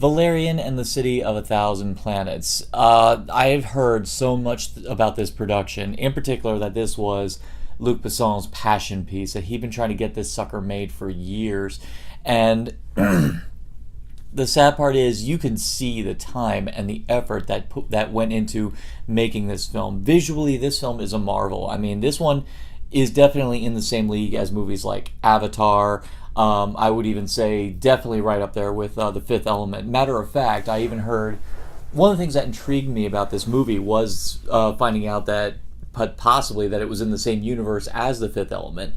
Valerian and the City of a Thousand Planets. I've heard so much about this production, in particular that this was Luc Besson's passion piece, that he'd been trying to get this sucker made for years. And the sad part is you can see the time and the effort that went into making this film. Visually, this film is a marvel. I mean, this one is definitely in the same league as movies like Avatar. I would even say definitely right up there with The Fifth Element. Matter of fact, I even heard one of the things that intrigued me about this movie was finding out that possibly that it was in the same universe as The Fifth Element.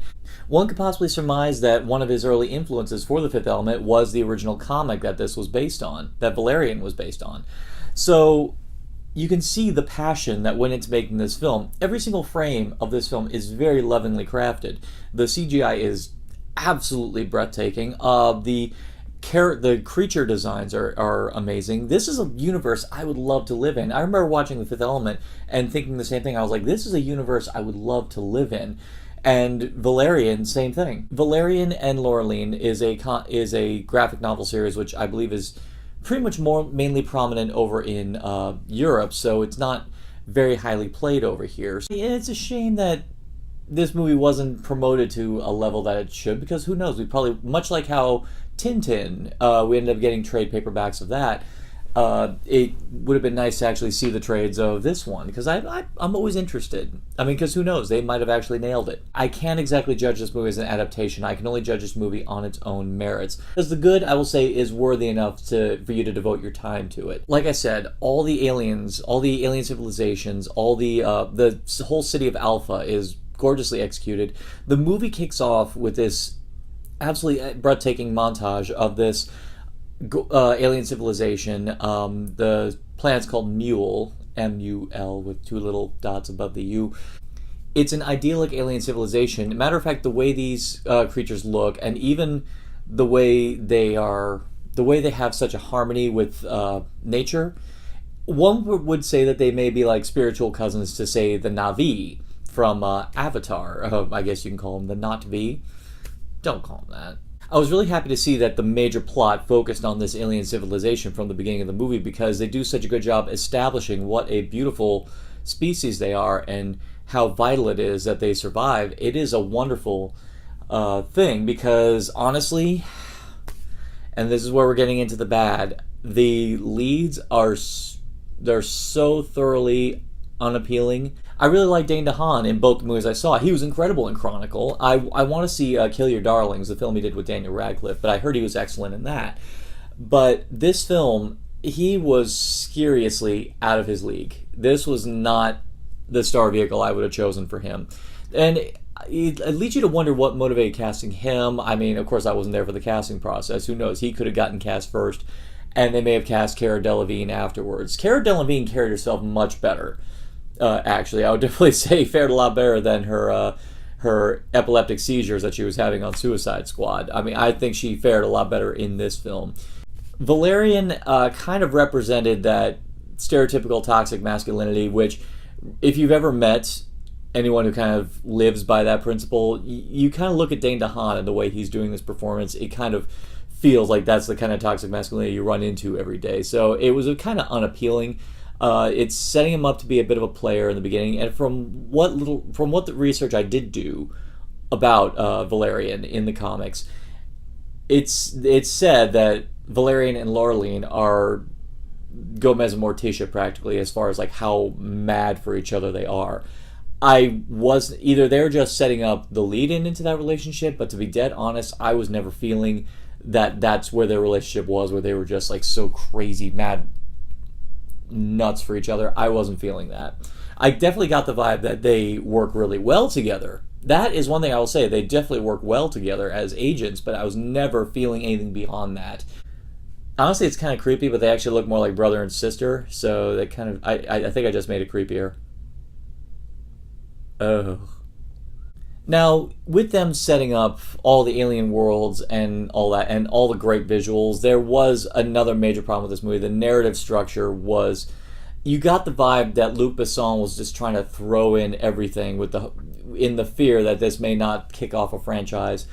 One could possibly surmise that one of his early influences for The Fifth Element was the original comic that this was based on, that Valerian was based on. So you can see the passion that went into making this film. Every single frame of this film is very lovingly crafted. The CGI is absolutely breathtaking. The creature designs are amazing. This is a universe I would love to live in. I remember watching The Fifth Element and thinking the same thing. I was like, this is a universe I would love to live in. And Valerian, same thing. Valerian and Laureline is a graphic novel series which I believe is pretty much mainly prominent over in Europe, so it's not very highly played over here. And it's a shame that this movie wasn't promoted to a level that it should, because who knows, we probably, much like how Tintin, we ended up getting trade paperbacks of that. It would have been nice to actually see the trades of this one, because I'm always interested. I mean, because who knows, they might have actually nailed it. I can't exactly judge this movie as an adaptation. I can only judge this movie on its own merits, because the good, I will say, is worthy enough for you to devote your time to it. Like I said, all the aliens, all the alien civilizations, all the whole city of Alpha is gorgeously executed. The movie kicks off with this absolutely breathtaking montage of this alien civilization. The planet's called Mule, M-U-L, with two little dots above the U. It's an idyllic alien civilization. Matter of fact, the way these creatures look, and even the way they have such a harmony with nature, one would say that they may be like spiritual cousins to, say, the Na'vi from Avatar. I guess you can call them the Not-Vi. Don't call them that. I was really happy to see that the major plot focused on this alien civilization from the beginning of the movie, because they do such a good job establishing what a beautiful species they are and how vital it is that they survive. It is a wonderful thing, because honestly, and this is where we're getting into the bad, the leads they're so thoroughly unappealing. I really like Dane DeHaan in both the movies I saw. He was incredible in Chronicle. I want to see Kill Your Darlings, the film he did with Daniel Radcliffe, but I heard he was excellent in that. But this film, he was seriously out of his league. This was not the star vehicle I would have chosen for him. And it leads you to wonder what motivated casting him. I mean, of course, I wasn't there for the casting process. Who knows? He could have gotten cast first, and they may have cast Cara Delevingne afterwards. Cara Delevingne carried herself much better. Actually, I would definitely say fared a lot better than her epileptic seizures that she was having on Suicide Squad. I mean, I think she fared a lot better in this film. Valerian kind of represented that stereotypical toxic masculinity, which, if you've ever met anyone who kind of lives by that principle, you kind of look at Dane DeHaan and the way he's doing this performance, it kind of feels like that's the kind of toxic masculinity you run into every day. So it was a kind of unappealing. It's setting him up to be a bit of a player in the beginning, and from what the research I did do about Valerian in the comics, it's said that Valerian and Laureline are Gomez and Morticia practically, as far as like how mad for each other they are. Either they're just setting up the lead-in into that relationship, but to be dead honest, I was never feeling that that's where their relationship was, where they were just like so crazy mad nuts for each other. I wasn't feeling that. I definitely got the vibe that they work really well together. That is one thing I will say. They definitely work well together as agents, but I was never feeling anything beyond that. Honestly, it's kind of creepy, but they actually look more like brother and sister, so they kind of... I think I just made it creepier. Oh. Now, with them setting up all the alien worlds and all that, and all the great visuals, there was another major problem with this movie. The narrative structure was... You got the vibe that Luc Besson was just trying to throw in everything in the fear that this may not kick off a franchise,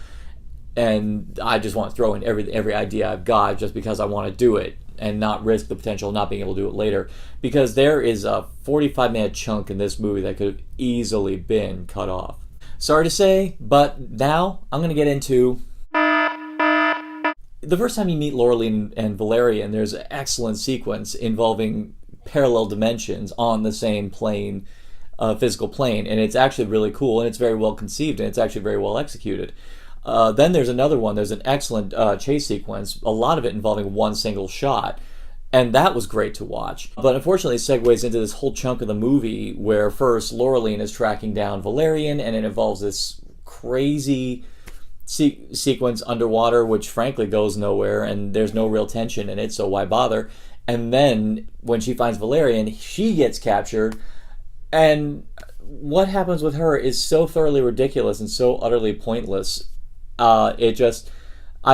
and I just want to throw in every idea I've got just because I want to do it. and not risk the potential of not being able to do it later, because there is a 45-minute chunk in this movie that could have easily been cut off. Sorry to say, but now I'm going to get into the first time you meet Laureline and Valerian. There's an excellent sequence involving parallel dimensions on the same plane, physical plane, and it's actually really cool, and it's very well conceived, and it's actually very well executed. Then there's another one. There's an excellent chase sequence, a lot of it involving one single shot, and that was great to watch. But unfortunately, it segues into this whole chunk of the movie where first Laureline is tracking down Valerian, and it involves this crazy sequence underwater, which frankly goes nowhere, and there's no real tension in it, so why bother? And then when she finds Valerian, she gets captured, and what happens with her is so thoroughly ridiculous and so utterly pointless. I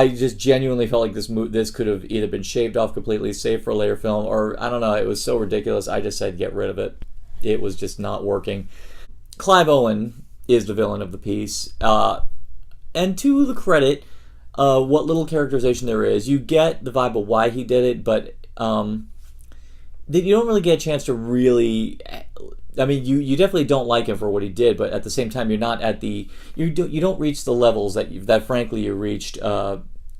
just genuinely felt like this could have either been shaved off completely, saved for a later film, or I don't know. It was so ridiculous. I just said get rid of it. It was just not working. Clive Owen is the villain of the piece, and to the credit, what little characterization there is, you get the vibe of why he did it, but you don't really get a chance to really. I mean, you definitely don't like him for what he did, but at the same time, you're not at the you don't reach the levels that frankly you reached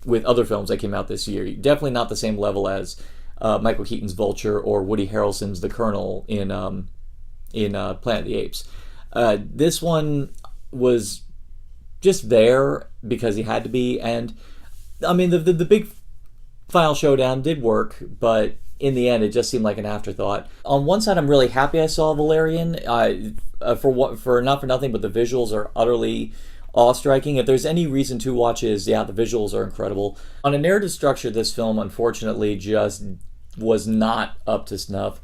with other films that came out this year. You're definitely not the same level as Michael Keaton's Vulture or Woody Harrelson's The Colonel in Planet of the Apes. This one was just there because he had to be, and I mean the big final showdown did work, but in the end, it just seemed like an afterthought. On one side, I'm really happy I saw Valerian. For not for nothing, but the visuals are utterly awe-striking. If there's any reason to watch is, the visuals are incredible. On a narrative structure, this film, unfortunately, just was not up to snuff.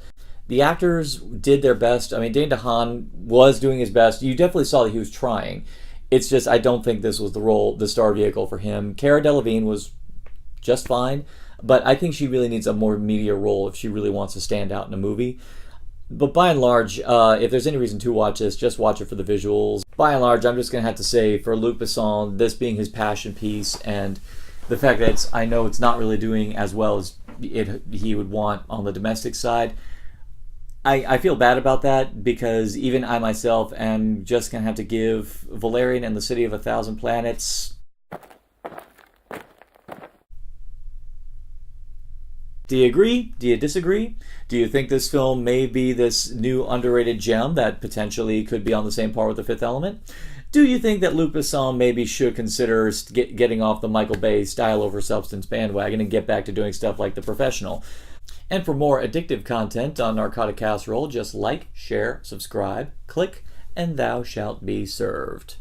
The actors did their best. I mean, Dane DeHaan was doing his best. You definitely saw that he was trying. It's just, I don't think this was the star vehicle for him. Cara Delevingne was just fine, but I think she really needs a more meatier role if she really wants to stand out in a movie. But by and large, if there's any reason to watch this, just watch it for the visuals. By and large, I'm just going to have to say, for Luc Besson, this being his passion piece, and the fact that I know it's not really doing as well as he would want on the domestic side, I feel bad about that, because even I myself am just going to have to give Valerian and the City of a Thousand Planets. Do you agree? Do you disagree? Do you think this film may be this new underrated gem that potentially could be on the same par with The Fifth Element? Do you think that Luc Besson maybe should consider getting off the Michael Bay style over substance bandwagon and get back to doing stuff like The Professional? And for more addictive content on Narcotic Casserole, just like, share, subscribe, click, and thou shalt be served.